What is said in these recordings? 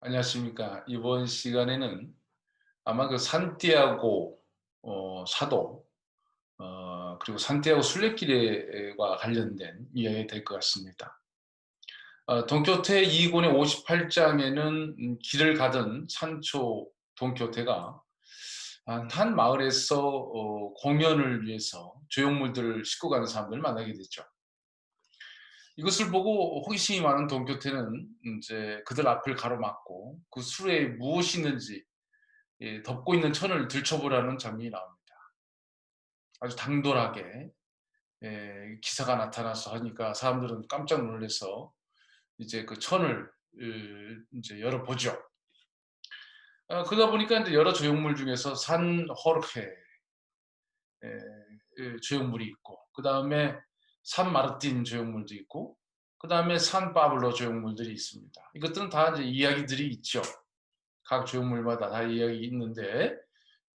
안녕하십니까. 이번 시간에는 아마 그 산티아고 사도 그리고 산티아고 순례길과 관련된 이야기가 될 것 같습니다. 돈키호테 2권의 58장에는 길을 가던 산초 돈키호테가 한 마을에서 공연을 위해서 조형물들을 싣고 가는 사람들을 만나게 되죠. 이것을 보고 호기심이 많은 돈키호테는 이제 그들 앞을 가로막고 그 수레에 무엇이 있는지 덮고 있는 천을 들춰보라는 장면이 나옵니다. 아주 당돌하게 기사가 나타나서 하니까 사람들은 깜짝 놀라서 이제 그 천을 이제 열어보죠. 그러다 보니까 이제 여러 조형물 중에서 산 호르헤 조형물이 있고, 그 다음에 산 마르틴 조형물도 있고, 그 다음에 산 파블로 조형물들이 있습니다. 이것들은 다 이제 이야기들이 있죠. 각 조형물마다 다 이야기 있는데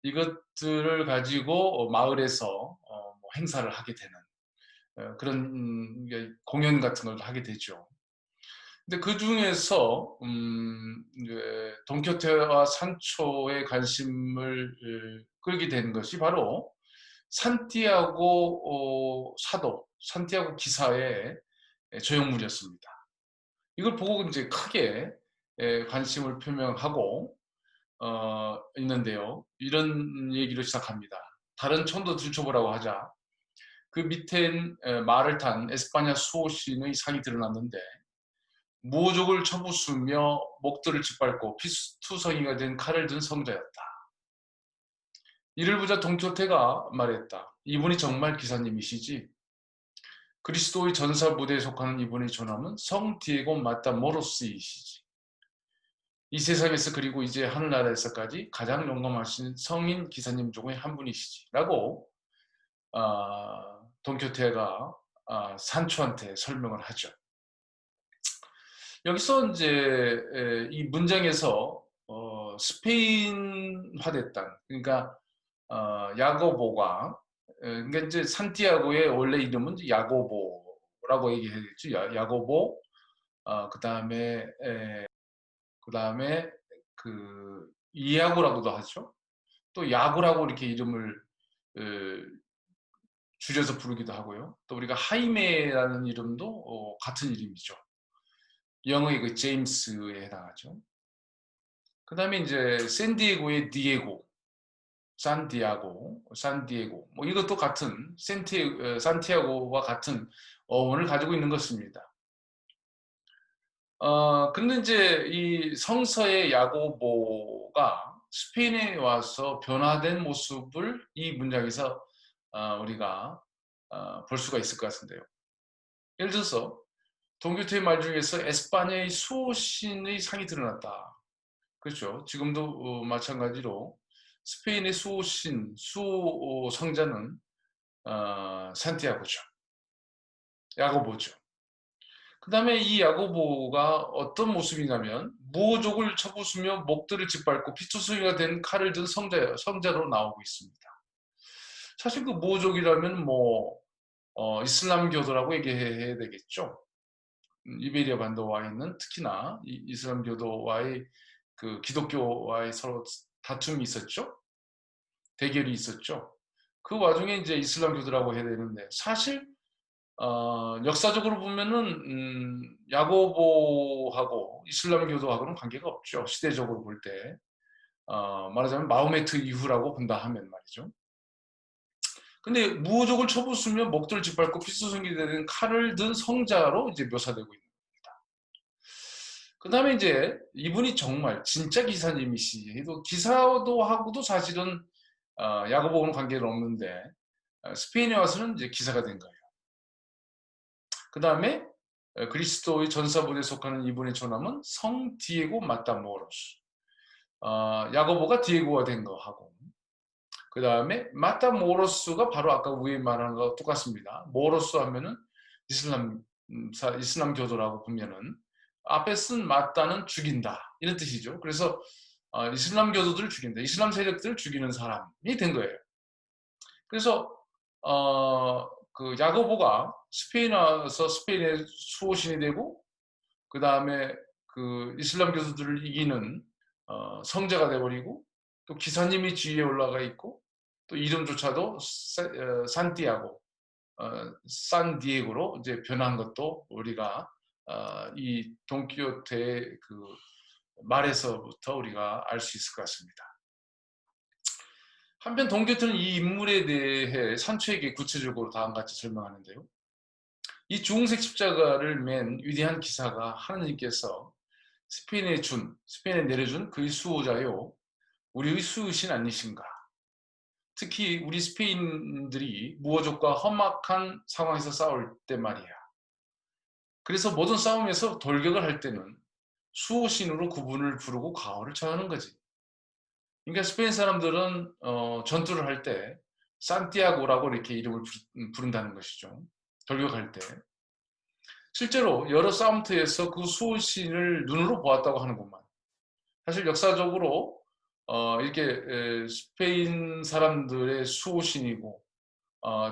이것들을 가지고 마을에서 뭐 행사를 하게 되는 그런 공연 같은 걸 하게 되죠. 근데 그 중에서 돈키호테와 산초의 관심을 끌게 된 것이 바로 산티아고 사도, 산티아고 기사의 조형물이었습니다. 이걸 보고 이제 크게 관심을 표명하고 있는데요. 이런 얘기로 시작합니다. 다른 천도 들춰보라고 하자 그 밑엔 말을 탄 에스파냐 수호신의 상이 드러났는데 무호족을 쳐부수며 목들을 짓밟고 피투성이가 된 칼을 든 성자였다. 이를 보자 돈키호테가 말했다. 이분이 정말 기사님이시지? 그리스도의 전사 무대에 속하는 이분의 존함은 성 디에고 마타모로스이시지. 이 세상에서 그리고 이제 하늘나라에서까지 가장 용감하신 성인 기사님 중에 한 분이시지. 라고 돈키호테가 산초한테 설명을 하죠. 여기서 이제 이 문장에서 스페인화됐다. 그러니까 야고보가 그러니까 이제 산티아고의 원래 이름은 야고보라고 얘기했죠. 야고보. 그다음에 그 이야고라고도 하죠. 또 야구라고 이렇게 이름을 어, 줄여서 부르기도 하고요. 또 우리가 하이메라는 이름도 같은 이름이죠. 영어의 그 제임스에 해당하죠. 그 다음에 이제 샌디에고의 디에고, 산디에고, 뭐 이것도 같은 산티아고와 같은 어원을 가지고 있는 것입니다. 근데 이제 이 성서의 야고보가 스페인에 와서 변화된 모습을 이 문장에서 우리가 볼 수가 있을 것 같은데요. 예를 들어서 동교태의 말 중에서 에스파냐의 수호신의 상이 드러났다. 그렇죠. 지금도 마찬가지로 스페인의 수호신, 수호 성자는 산티아고죠. 야고보죠. 그 다음에 이 야고보가 어떤 모습이냐면 무호족을 쳐부수며 목들을 짓밟고 피투성이가 된 칼을 든 성자로 나오고 있습니다. 사실 그 무호족이라면 뭐 이슬람교도라고 얘기해야 되겠죠. 이베리아 반도와 있는 특히나 이슬람교도와의 그 기독교와의 서로 다툼이 있었죠. 대결이 있었죠. 그 와중에 이제 이슬람교도라고 해야 되는데 사실 역사적으로 보면은 야고보하고 이슬람교도하고는 관계가 없죠. 시대적으로 볼 때. 말하자면 마호메트 이후라고 본다 하면 말이죠. 근데 무호족을 쳐부수며 목들을 짓밟고 피수성이 되는 칼을 든 성자로 이제 묘사되고 있는 겁니다. 그 다음에 이제 이분이 정말 진짜 기사님이시 해도 기사도 하고도 사실은 야고보는 관계가 없는데 스페인에 와서는 이제 기사가 된 거예요. 그 다음에 그리스도의 전사분에 속하는 이분의 조남은 성 디에고 마타모로스. 야고보가 디에고가 된 거 하고, 그 다음에 마타모로스가 바로 아까 위에 말한 거 똑같습니다. 모로스 하면은 이슬람 교도라고 보면은 앞에 쓴 마타는 죽인다 이런 뜻이죠. 그래서 이슬람 교도들을 죽인다, 이슬람 세력들을 죽이는 사람이 된 거예요. 그래서 그 야고보가 스페인 와서 스페인의 수호신이 되고 그 다음에 그 이슬람 교徒들을 이기는 성자가 돼버리고, 또 기사님이 지위에 올라가 있고, 또 이름조차도 산티아고, 산디에고로 이제 변한 것도 우리가 이 돈키호테의 그 말에서부터 우리가 알 수 있을 것 같습니다. 한편 돈키호테는 이 인물에 대해 산초에게 구체적으로 다음과 같이 설명하는데요. 이 주홍색 십자가를 맨 위대한 기사가 하나님께서 스페인에 내려준 그의 수호자요, 우리의 수호신 아니신가. 특히 우리 스페인들이 무어족과 험악한 상황에서 싸울 때 말이야. 그래서 모든 싸움에서 돌격을 할 때는 수호신으로 그분을 부르고 가호를 청하는 거지. 그러니까 스페인 사람들은 전투를 할 때 산티아고라고 이렇게 이름을 부른다는 것이죠. 돌격할 때. 실제로 여러 싸움터에서 그 수호신을 눈으로 보았다고 하는구만. 사실 역사적으로 이렇게 스페인 사람들의 수호신이고,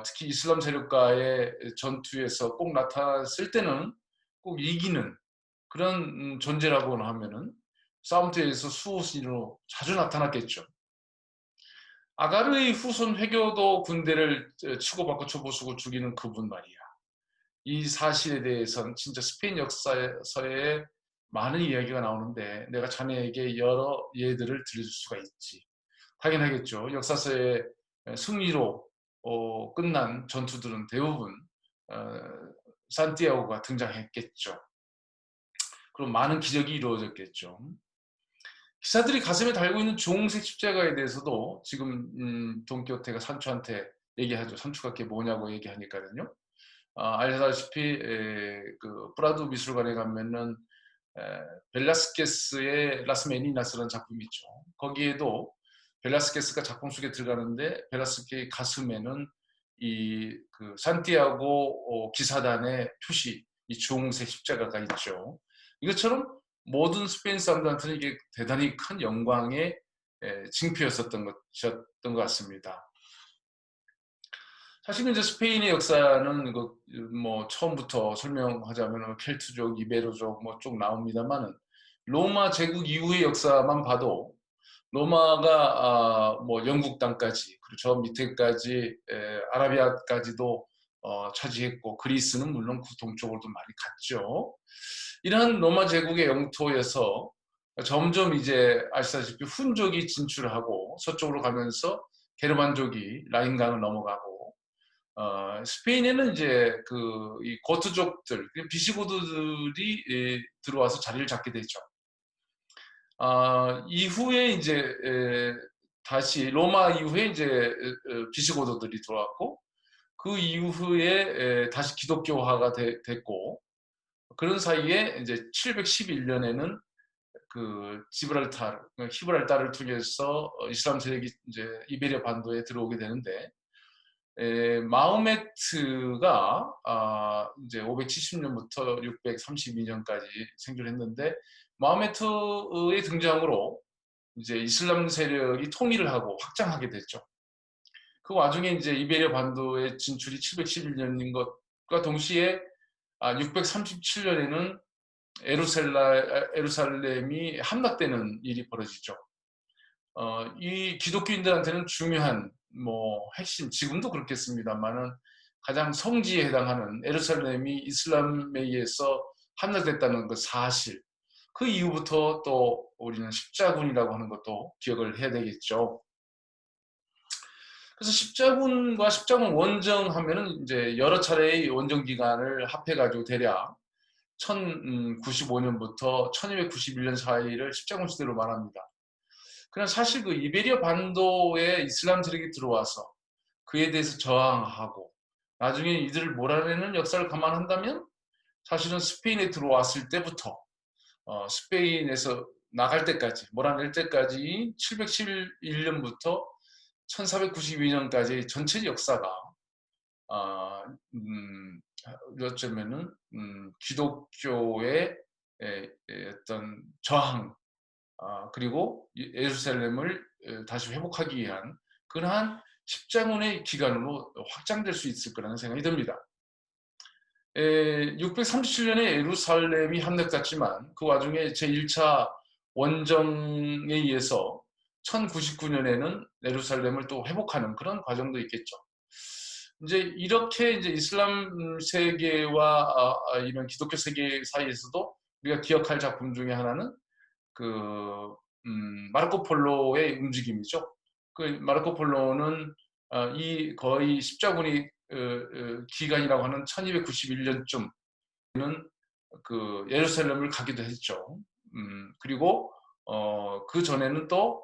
특히 이슬람 세력과의 전투에서 꼭 나타났을 때는 꼭 이기는 그런 존재라고 하면은 싸움터에서 수호신으로 자주 나타났겠죠. 아가르의 후손 회교도 군대를 치고받고 쳐부수고 죽이는 그분 말이야. 이 사실에 대해서는 진짜 스페인 역사서에 많은 이야기가 나오는데 내가 자네에게 여러 예들을 들려줄 수가 있지. 당연하겠죠. 역사서의 승리로 끝난 전투들은 대부분 산티아고가 등장했겠죠. 그럼 많은 기적이 이루어졌겠죠. 기사들이 가슴에 달고 있는 주홍색 십자가에 대해서도 지금 돈키호테가 산초한테 얘기하죠. 산초가 그게 뭐냐고 얘기하니까요. 알다시피 그 프라도 미술관에 가면은 벨라스케스의 라스 메니나스라는 작품이 있죠. 거기에도 벨라스케스가 작품 속에 들어가는데 벨라스케의 가슴에는 이 그 산티아고 기사단의 표시, 이 주홍색 십자가가 있죠. 이것처럼 모든 스페인 사람들한테는 이게 대단히 큰 영광의 징표였었던 것 같습니다. 사실 이제 스페인의 역사는 뭐 처음부터 설명하자면 켈트족, 이베로족 뭐 쭉 나옵니다만은 로마 제국 이후의 역사만 봐도 로마가 뭐 영국 땅까지 그리고 저 밑에까지 아라비아까지도 차지했고 그리스는 물론 그 동쪽으로도 많이 갔죠. 이러한 로마 제국의 영토에서 점점 이제 아시다시피 훈족이 진출하고 서쪽으로 가면서 게르만족이 라인강을 넘어가고 스페인에는 이제 이 고트족들, 비시고드들이 들어와서 자리를 잡게 되죠. 이후에 이제 다시 로마 이후에 이제 비시고드들이 들어왔고 그 이후에 다시 기독교화가 됐고 그런 사이에 이제 711년에는 그 히브랄타를 통해서 이슬람 세력이 이제 이베리아 반도에 들어오게 되는데 마호메트가 이제 570년부터 632년까지 생존했는데 마호메트의 등장으로 이제 이슬람 세력이 통일을 하고 확장하게 됐죠. 그 와중에 이제 이베리아 반도의 진출이 711년인 것과 동시에 637년에는 에루살렘이 함락되는 일이 벌어지죠. 이 기독교인들한테는 중요한 뭐 핵심, 지금도 그렇겠습니다만은 가장 성지에 해당하는 에루살렘이 이슬람에 의해서 함락됐다는 그 사실, 그 이후부터 또 우리는 십자군이라고 하는 것도 기억을 해야 되겠죠. 그래서 십자군과 십자군 원정하면은 이제 여러 차례의 원정 기간을 합해가지고 대략 1095년부터 1291년 사이를 십자군 시대로 말합니다. 그냥 사실 그 이베리아 반도에 이슬람 세력이 들어와서 그에 대해서 저항하고 나중에 이들을 몰아내는 역사를 감안한다면 사실은 스페인에 들어왔을 때부터 스페인에서 나갈 때까지 몰아낼 때까지 711년부터 1492년까지 전체 역사가 어쩌면은 기독교의 어떤 저항 그리고 예루살렘을 다시 회복하기 위한 그러한 십자군의 기간으로 확장될 수 있을 거라는 생각이 듭니다. 637년에 예루살렘이 함락됐지만 그 와중에 제1차 원정에 의해서 1099년에는 예루살렘을 또 회복하는 그런 과정도 있겠죠. 이제 이렇게 이제 이슬람 세계와 이런 기독교 세계 사이에서도 우리가 기억할 작품 중에 하나는 그 마르코 폴로의 움직임이죠. 그 마르코 폴로는 이 거의 십자군이 기간이라고 하는 1291년쯤 그 예루살렘을 가기도 했죠. 그리고 그 전에는 또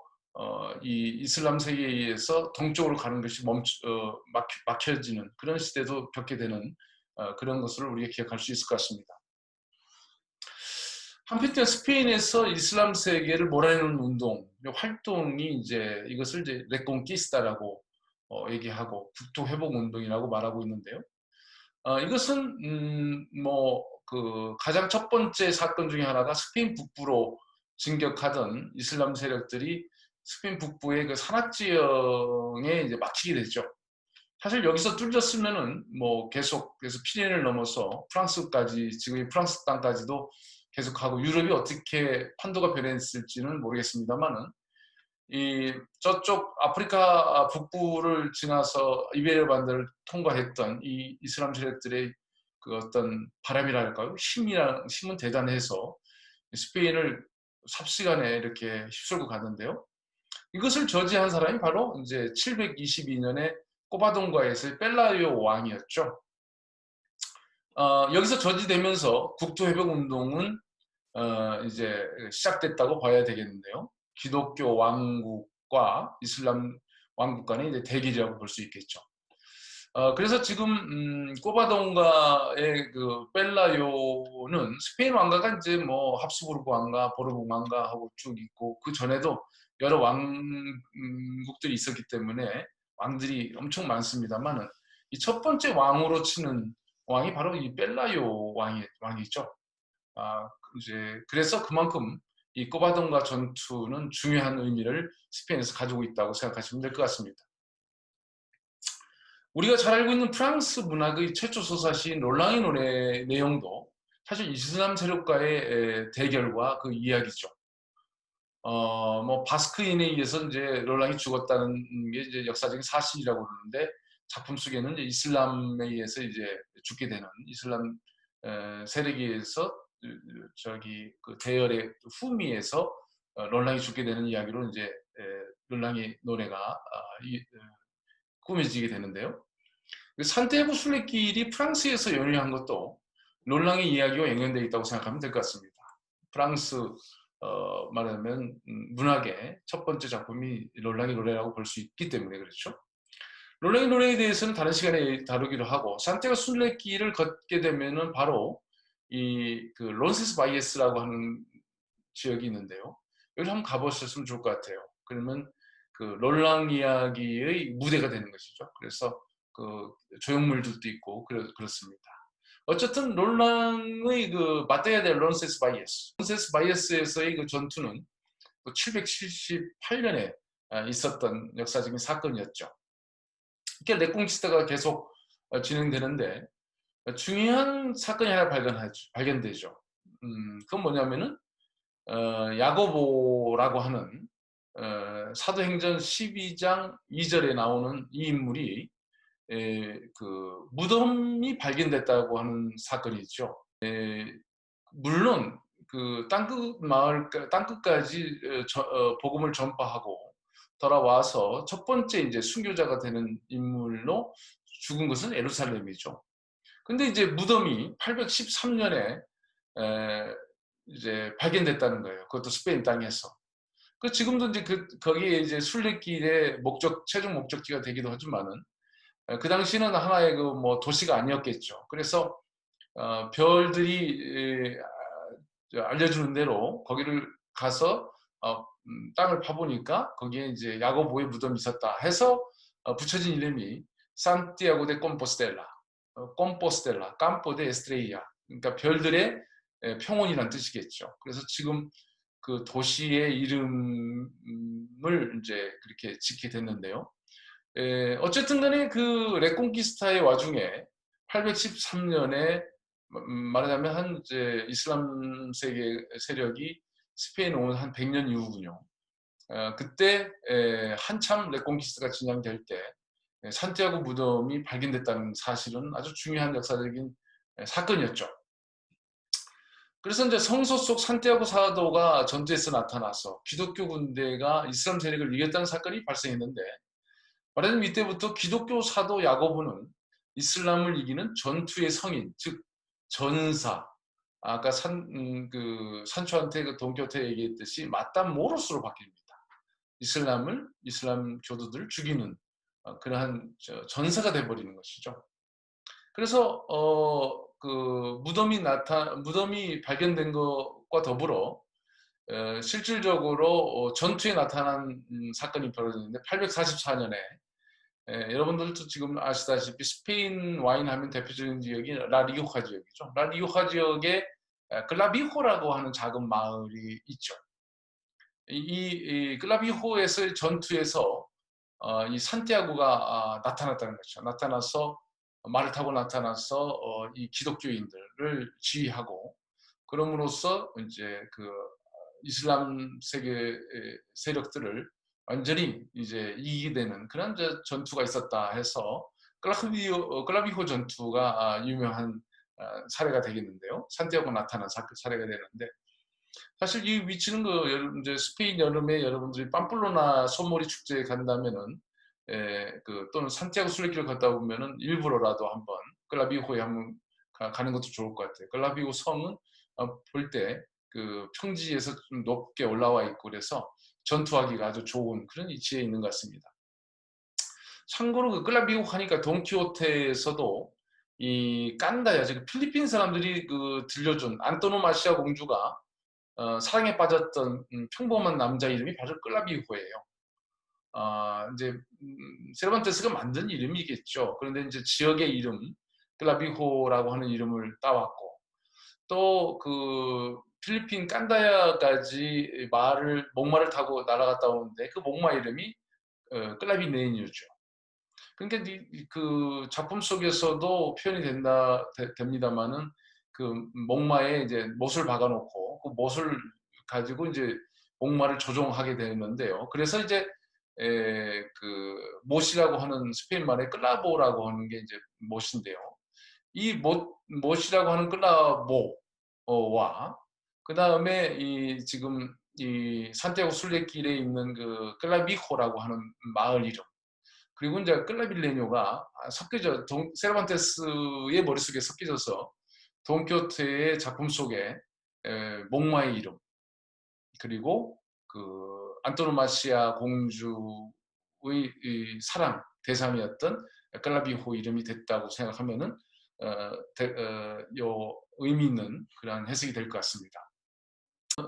이 이슬람 세계에 의해서 동쪽으로 가는 것이 막혀지는 그런 시대도 겪게 되는 그런 것을 우리가 기억할 수 있을 것 같습니다. 한편 스페인에서 이슬람 세계를 몰아내는 운동, 활동이 이제 이것을 이제 레콘키스타라고 얘기하고 국토 회복 운동이라고 말하고 있는데요. 이것은 그 가장 첫 번째 사건 중에 하나가 스페인 북부로 진격하던 이슬람 세력들이 스페인 북부의 그 산악 지형에 이제 막히게 됐죠. 사실 여기서 뚫렸으면은 뭐 계속해서 피레네를 넘어서 프랑스까지, 지금의 프랑스 땅까지도 계속하고 유럽이 어떻게 판도가 변했을지는 모르겠습니다만은 이 저쪽 아프리카 북부를 지나서 이베리아 반도를 통과했던 이 이슬람 세력들의 그 어떤 바람이랄까요? 힘은 대단해서 스페인을 삽시간에 이렇게 휩쓸고 갔는데요. 이것을 저지한 사람이 바로 이제 722년에 꼬바동과에서의 펠라요 왕이었죠. 여기서 저지되면서 국토회복 운동은 이제 시작됐다고 봐야 되겠는데요. 기독교 왕국과 이슬람 왕국 간의 이제 대결이라고 볼 수 있겠죠. 그래서 지금 꼬바동가의 그 펠라요는 스페인 왕가가 이제 뭐 합스부르크 왕가, 보르봉 왕가하고 쭉 있고 그 전에도 여러 왕국들이 있었기 때문에 왕들이 엄청 많습니다만은 이 첫 번째 왕으로 치는 왕이 바로 이 펠라요 왕이죠. 이제 그래서 그만큼 이 꼬바동가 전투는 중요한 의미를 스페인에서 가지고 있다고 생각하시면 될 것 같습니다. 우리가 잘 알고 있는 프랑스 문학의 최초 서사시인 롤랑의 노래 내용도 사실 이슬람 세력과의 대결과 그 이야기죠. 뭐 바스크인에 의해서 이제 롤랑이 죽었다는 게 이제 역사적인 사실이라고 그러는데 작품 속에는 이제 이슬람에 의해서 이제 죽게 되는 이슬람 세력에 의해서 저기 그 대열의 후미에서 롤랑이 죽게 되는 이야기로 이제 롤랑의 노래가 꾸며지게 되는데요. 산티아고 순례길이 프랑스에서 연유한 것도 롤랑의 이야기와 연관되어 있다고 생각하면 될 것 같습니다. 프랑스 말하자면 문학의 첫 번째 작품이 롤랑의 노래라고 볼 수 있기 때문에 그렇죠. 롤랑의 노래에 대해서는 다른 시간에 다루기로 하고 산티아고 순례길을 걷게 되면은 바로 이 그 론세스 바이에스라고 하는 지역이 있는데요. 여기 한번 가보셨으면 좋을 것 같아요. 그러면 그 롤랑 이야기의 무대가 되는 것이죠. 그래서 그 조형물들도 있고 그렇습니다. 어쨌든 롤랑의 그 마테야 델 론세스 바이에스, 론세스 바이에스에서의 그 전투는 778년에 있었던 역사적인 사건이었죠. 이렇게 레콩키스타가 계속 진행되는데 중요한 사건이 하나 발견되죠. 그건 뭐냐면은 야고보라고 하는 사도행전 12장 2절에 나오는 이 인물이 그 무덤이 발견됐다고 하는 사건이 있죠. 물론 그 땅끝까지 복음을 전파하고 돌아와서 첫 번째 이제 순교자가 되는 인물로 죽은 것은 예루살렘이죠. 근데 이제 무덤이 813년에 이제 발견됐다는 거예요. 그것도 스페인 땅에서. 그 지금도 이제 거기에 이제 순례길의 최종 목적지가 되기도 하지만은 그 당시는 하나의 그 뭐 도시가 아니었겠죠. 그래서 별들이 알려주는 대로 거기를 가서 땅을 파보니까 거기에 이제 야고보의 무덤이 있었다 해서 붙여진 이름이 산티아고 데 콤포스텔라, campo de estrella. 그러니까 별들의 평원이란 뜻이겠죠. 그래서 지금 그 도시의 이름을 이제 그렇게 짓게 됐는데요. 어쨌든 간에 그 레콩키스타의 와중에 813년에 말하자면 한 이제 이슬람 세계 세력이 스페인 온 한 100년 이후군요. 그때 한참 레콩키스트가 진행될 때 산티아고 무덤이 발견됐다는 사실은 아주 중요한 역사적인 사건이었죠. 그래서 이제 성서 속 산티아고 사도가 전투에서 나타나서 기독교 군대가 이슬람 세력을 이겼다는 사건이 발생했는데, 말하자면 이때부터 기독교 사도 야고보는 이슬람을 이기는 전투의 성인, 즉 전사, 아까 산초한테 그 동교태 얘기했듯이 마담 모로스로 바뀝니다. 이슬람 교도들을 죽이는 그러한 전사가 돼버리는 것이죠. 그래서 그 무덤이 발견된 것과 더불어 실질적으로 전투에 나타난 사건이 벌어졌는데, 844년에 여러분들도 지금 아시다시피 스페인 와인 하면 대표적인 지역이 라리오카 지역이죠. 라리오카 지역에 클라비호라고 하는 작은 마을이 있죠. 이 클라비호에서의 전투에서 이 산티아고가 나타났다는 거죠. 나타나서 말을 타고 나타나서 이 기독교인들을 지휘하고, 그럼으로써 이제 그 이슬람 세계 세력들을 완전히 이제 이기게 되는 그런 전투가 있었다 해서 클라비호 전투가 유명한 사례가 되겠는데요. 산티아고 나타난 사례가 되는데, 사실 이 위치는 이제 스페인 여름에 여러분들이 팜플로나 소모리 축제에 간다면은 또는 산티아고 순례길을 걷다 보면은 일부러라도 한번 클라비호에 한번 가는 것도 좋을 것 같아요. 클라비호 성은 볼 때 그 평지에서 좀 높게 올라와 있고 그래서 전투하기가 아주 좋은 그런 위치에 있는 것 같습니다. 참고로 그 클라비호 하니까 돈키호테에서도 이 깐다야, 즉 필리핀 사람들이 그 들려준 안토노마시아 공주가 사랑에 빠졌던 평범한 남자 이름이 바로 클라비호예요. 이제 세르반테스가 만든 이름이겠죠. 그런데 이제 지역의 이름 클라비호라고 하는 이름을 따왔고, 또 그 필리핀 깐다야까지 목마를 타고 날아갔다 오는데 그 목마 이름이 클라비네이뉴죠. 그러니까 그 작품 속에서도 표현이 됩니다만은 그 목마에 이제 못을 박아놓고 그 못을 가지고 이제 목마를 조종하게 되는데요. 그래서 이제 그 못이라고 하는 스페인 말의 클라보라고 하는 게 이제 못인데요. 이 못이라고 하는 클라보와 그 다음에 이 지금 이 산티아고 순례길에 있는 그 클라비호라고 하는 마을 이름, 그리고 이제 클라빌레뇨가 섞여져 세르반테스의 머릿속에 섞여져서 돈키호테의 작품 속에 목마의 이름, 그리고 그 안토노마시아 공주의 사랑 대상이었던 클라비호 이름이 됐다고 생각하면은 요 의미 있는 그런 해석이 될 것 같습니다.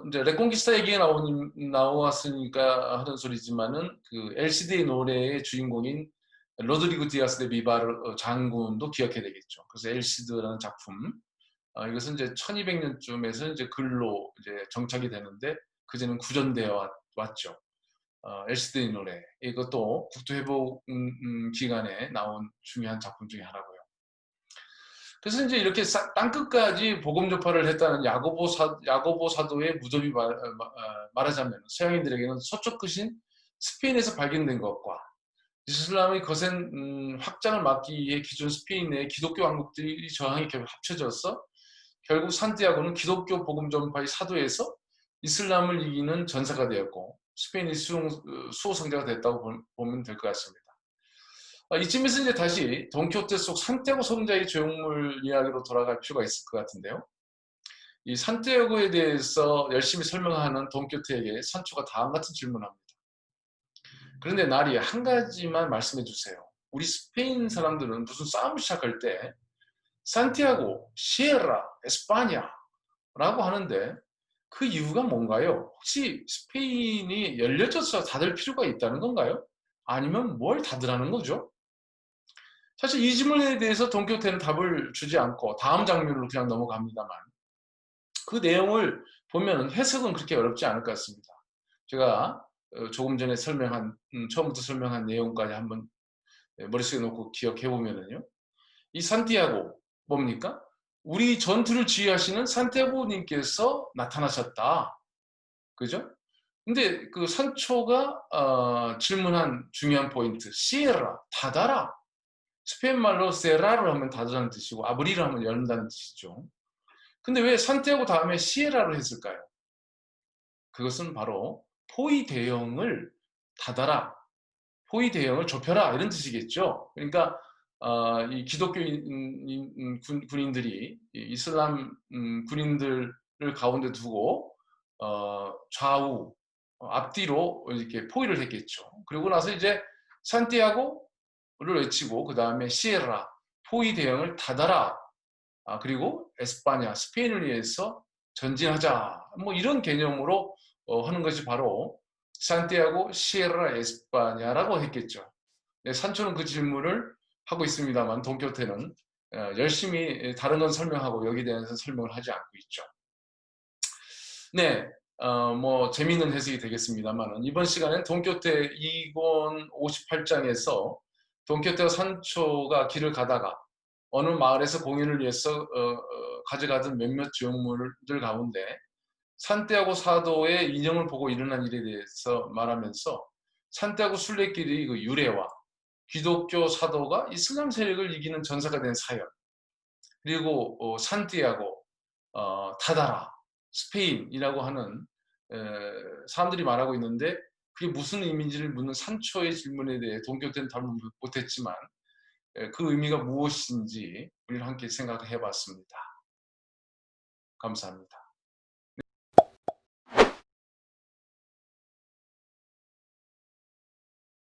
이제 레콩기스타 얘기가 나왔으니까 하는 소리지만은 그 LCD의 노래의 주인공인 로드리고 디아스 데 비바르 장군도 기억해야 되겠죠. 그래서 엘시드라는 작품, 이것은 이제 1200년쯤에서 이제 글로 이제 정착이 되는데 그제는 구전되어 왔죠. 엘시드의 노래, 이것도 국토회복 기간에 나온 중요한 작품 중에 하나고요. 그래서 이제 이렇게 땅끝까지 복음 전파를 했다는 야고보 사도의 무덤이 말하자면 서양인들에게는 서쪽 끝인 스페인에서 발견된 것과 이슬람의 거센 확장을 막기 위해 기존 스페인 내 기독교 왕국들이 저항이 합쳐져서 결국 산티아고는 기독교 복음 전파의 사도에서 이슬람을 이기는 전사가 되었고 스페인의 수호성자가 됐다고 보면 될 것 같습니다. 이쯤에서 이제 다시 돈키호테 속 산티아고 성자의 조형물 이야기로 돌아갈 필요가 있을 것 같은데요. 이 산티아고에 대해서 열심히 설명하는 돈키호테에게 산초가 다음 같은 질문을 합니다. 그런데 나리, 한 가지만 말씀해 주세요. 우리 스페인 사람들은 무슨 싸움을 시작할 때 산티아고, 시에라, 에스파냐라고 하는데 그 이유가 뭔가요? 혹시 스페인이 열려져서 닫을 필요가 있다는 건가요? 아니면 뭘 닫으라는 거죠? 사실 이 질문에 대해서 돈키호테는 답을 주지 않고 다음 장면으로 그냥 넘어갑니다만, 그 내용을 보면 해석은 그렇게 어렵지 않을 것 같습니다. 제가 조금 전에 처음부터 설명한 내용까지 한번 머릿속에 놓고 기억해 보면은요. 이 산티아고 뭡니까? 우리 전투를 지휘하시는 산티아고님께서 나타나셨다. 그죠? 근데 그 산초가 질문한 중요한 포인트, 시에라, 닫아라. 스페인 말로 세라를 하면 닫으라는 뜻이고 아브리를 하면 열다는 뜻이죠. 근데 왜 산티아고 다음에 시에라로 했을까요? 그것은 바로 포위 대형을 닫아라, 포위 대형을 좁혀라 이런 뜻이겠죠. 그러니까 이 기독교인 군인들이 이슬람 군인들을 가운데 두고 좌우 앞뒤로 이렇게 포위를 했겠죠. 그리고 나서 이제 산티아고를 외치고 그 다음에 시에라, 포위 대형을 닫아라. 그리고 에스파냐, 스페인을 위해서 전진하자. 뭐 이런 개념으로 하는 것이 바로 산티아고 시에라 에스파냐라고 했겠죠. 네, 산초는 그 질문을 하고 있습니다만 돈키호테는 열심히 다른 건 설명하고 여기에 대해서 설명을 하지 않고 있죠. 네, 뭐 재미있는 해석이 되겠습니다만 이번 시간엔 돈키호테 2권 58장에서 돈키호테와 산초가 길을 가다가 어느 마을에서 공연을 위해서 가져가던 몇몇 주역물들 가운데 산티아고 사도의 인형을 보고 일어난 일에 대해서 말하면서 산티아고 순례길의 그 유래와 기독교 사도가 이슬람 세력을 이기는 전사가 된 사연, 그리고 산티아고, 타다라, 스페인이라고 하는 사람들이 말하고 있는데 그게 무슨 의미인지를 묻는 산초의 질문에 대해 돈키호테는 답을 못했지만 그 의미가 무엇인지 우리를 함께 생각해 봤습니다. 감사합니다.